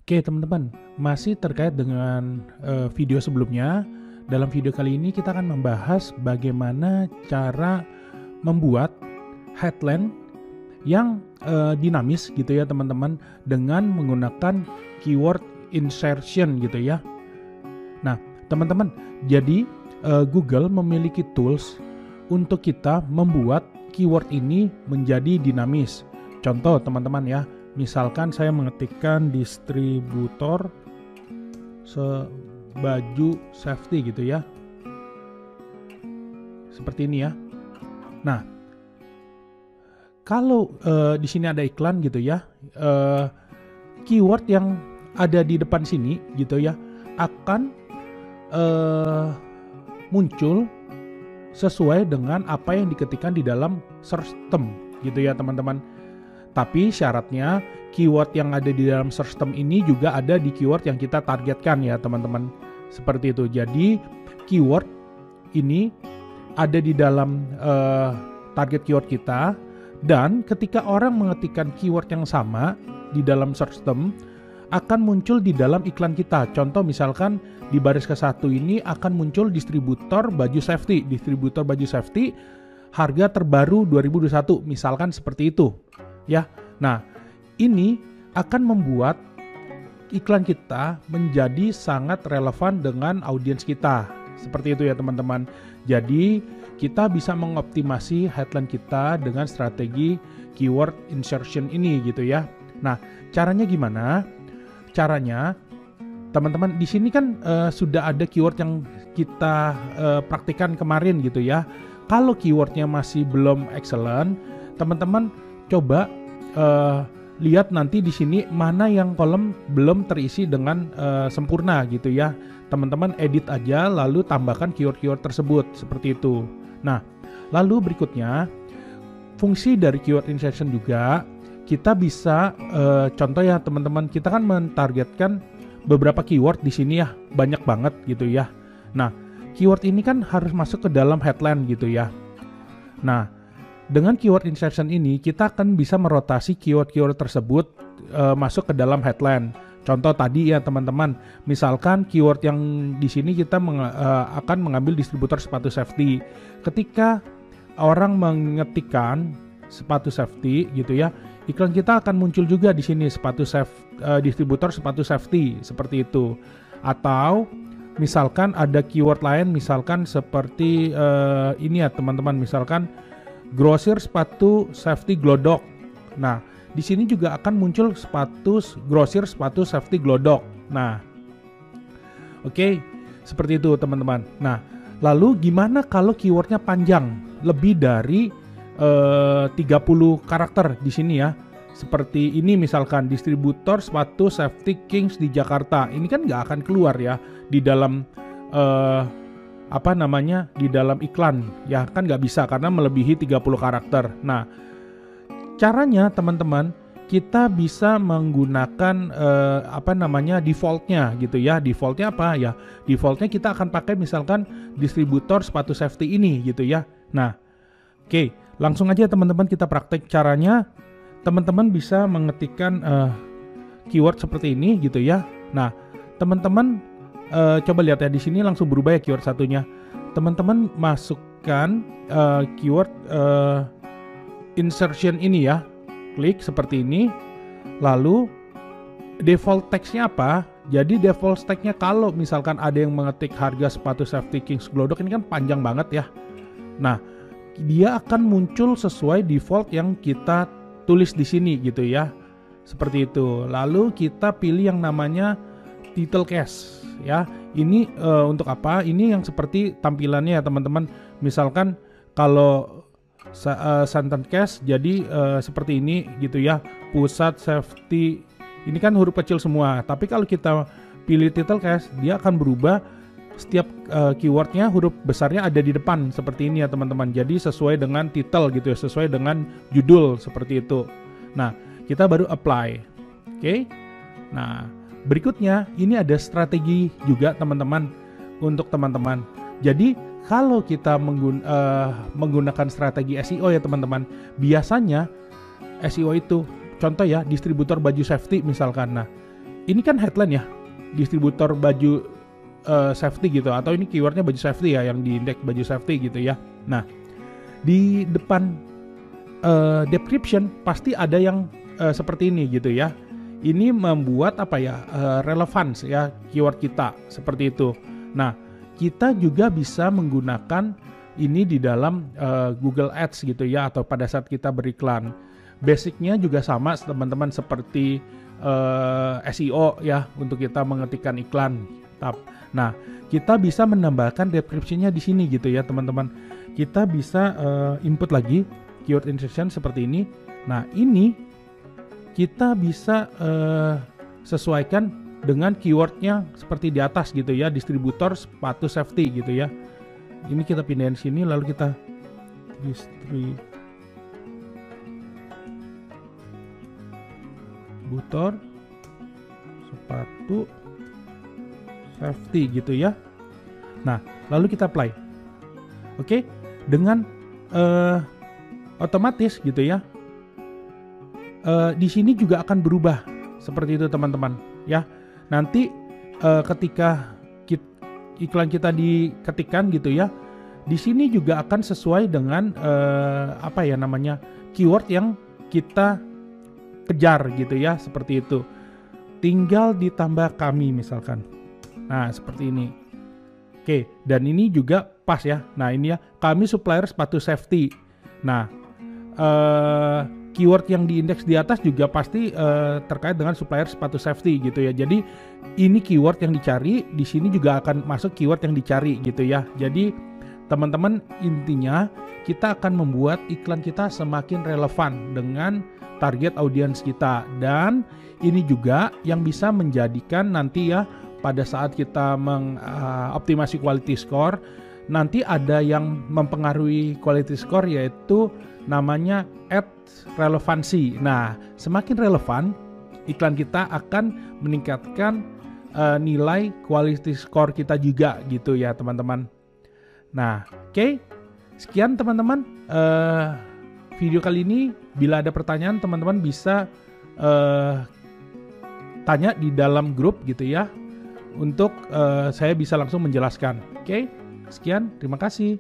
Oke teman-teman, masih terkait dengan video sebelumnya. Dalam video kali ini kita akan membahas bagaimana cara membuat headline yang dinamis gitu ya teman-teman, dengan menggunakan keyword insertion gitu ya. Nah teman-teman, jadi Google memiliki tools untuk kita membuat keyword ini menjadi dinamis. Contoh teman-teman ya, misalkan saya mengetikkan distributor baju safety gitu ya, seperti ini ya. Nah, kalau di sini ada iklan gitu ya, keyword yang ada di depan sini gitu ya akan muncul sesuai dengan apa yang diketikkan di dalam search term gitu ya teman-teman. Tapi syaratnya keyword yang ada di dalam search term ini juga ada di keyword yang kita targetkan ya teman-teman. Seperti itu. Jadi keyword ini ada di dalam target keyword kita, dan ketika orang mengetikkan keyword yang sama di dalam search term akan muncul di dalam iklan kita. Contoh misalkan di baris ke-1 ini akan muncul distributor baju safety. Distributor baju safety harga terbaru 2021, misalkan seperti itu. Ya, nah ini akan membuat iklan kita menjadi sangat relevan dengan audiens kita. Seperti itu ya teman-teman. Jadi kita bisa mengoptimasi headline kita dengan strategi keyword insertion ini gitu ya. Nah, caranya gimana? Caranya teman-teman di sini kan sudah ada keyword yang kita praktikkan kemarin gitu ya. Kalau keywordnya masih belum excellent, teman-teman coba lihat nanti di sini mana yang kolom belum terisi dengan sempurna gitu ya. Teman-teman edit aja lalu tambahkan keyword-keyword tersebut seperti itu. Nah, lalu berikutnya fungsi dari keyword insertion juga kita bisa contoh ya teman-teman, kita kan mentargetkan beberapa keyword di sini ya, banyak banget gitu ya. Nah, keyword ini kan harus masuk ke dalam headline gitu ya. Nah, dengan keyword insertion ini kita akan bisa merotasi keyword-keyword tersebut masuk ke dalam headline. Contoh tadi ya teman-teman, misalkan keyword yang di sini kita akan mengambil distributor sepatu safety. Ketika orang mengetikkan sepatu safety gitu ya, iklan kita akan muncul juga di sini distributor sepatu safety seperti itu. Atau misalkan ada keyword lain, misalkan seperti ini ya teman-teman, misalkan grosir sepatu safety glodok. Nah, di sini juga akan muncul grosir sepatu safety glodok. Nah, oke, seperti itu teman-teman. Nah, lalu gimana kalau keywordnya panjang, lebih dari 30 karakter di sini ya? Seperti ini misalkan distributor sepatu safety Kings di Jakarta. Ini kan nggak akan keluar ya di dalam di dalam iklan ya, kan nggak bisa karena melebihi 30 karakter. Nah, caranya teman-teman, kita bisa menggunakan defaultnya gitu ya. Defaultnya apa ya? Defaultnya kita akan pakai misalkan distributor sepatu safety ini gitu ya. Nah, oke, langsung aja teman-teman kita praktek caranya. Teman-teman bisa mengetikkan keyword seperti ini gitu ya. Nah, teman-teman coba lihat ya, di sini langsung berubah ya keyword satunya. Teman-teman masukkan keyword insertion ini ya. Klik seperti ini. Lalu default text-nya apa? Jadi default text-nya kalau misalkan ada yang mengetik harga sepatu safety Kings glodok, ini kan panjang banget ya. Nah, dia akan muncul sesuai default yang kita tulis di sini gitu ya. Seperti itu. Lalu kita pilih yang namanya title cast ya. Ini untuk apa? Ini yang seperti tampilannya ya teman-teman. Misalkan kalau sentence cast jadi seperti ini gitu ya. Pusat safety ini kan huruf kecil semua. Tapi kalau kita pilih title cast, dia akan berubah. Setiap keywordnya huruf besarnya ada di depan seperti ini ya teman-teman. Jadi sesuai dengan title gitu ya, sesuai dengan judul seperti itu. Nah, kita baru apply. Oke. Nah, berikutnya ini ada strategi juga teman-teman untuk teman-teman. Jadi kalau kita menggunakan strategi SEO ya teman-teman, biasanya SEO itu contoh ya distributor baju safety misalkan. Nah, ini kan headline ya, distributor baju safety gitu, atau ini keywordnya baju safety ya, yang di indeks baju safety gitu ya. Nah, di depan description pasti ada yang seperti ini gitu ya. Ini membuat apa ya, relevance ya keyword kita seperti itu. Nah, kita juga bisa menggunakan ini di dalam Google Ads gitu ya, atau pada saat kita beriklan. Basicnya juga sama teman-teman seperti SEO ya, untuk kita mengetikkan iklan. Nah, kita bisa menambahkan description-nya di sini gitu ya teman-teman. Kita bisa input lagi keyword insertion seperti ini. Nah, ini kita bisa sesuaikan dengan keywordnya seperti di atas gitu ya, distributor sepatu safety gitu ya. Ini kita pindahin sini, lalu kita distributor sepatu safety gitu ya. Nah, lalu kita apply. Oke, dengan otomatis gitu ya. Di sini juga akan berubah seperti itu teman-teman ya. Nanti ketika iklan kita diketikkan gitu ya, di sini juga akan sesuai dengan keyword yang kita kejar gitu ya, seperti itu. Tinggal ditambah kami misalkan. Nah, seperti ini. Oke, dan ini juga pas ya. Nah, ini ya, kami supplier sepatu safety. Nah, keyword yang diindeks di atas juga pasti terkait dengan supplier sepatu safety gitu ya. Jadi ini keyword yang dicari, di sini juga akan masuk keyword yang dicari gitu ya. Jadi teman-teman, intinya kita akan membuat iklan kita semakin relevan dengan target audiens kita, dan ini juga yang bisa menjadikan nanti ya pada saat kita mengoptimasi quality score, nanti ada yang mempengaruhi quality score yaitu namanya ad relevansi. Nah, semakin relevan iklan kita akan meningkatkan nilai quality score kita juga gitu ya teman-teman. Nah, oke. Sekian teman-teman video kali ini. Bila ada pertanyaan teman-teman bisa tanya di dalam grup gitu ya, untuk saya bisa langsung menjelaskan. Oke, sekian, terima kasih.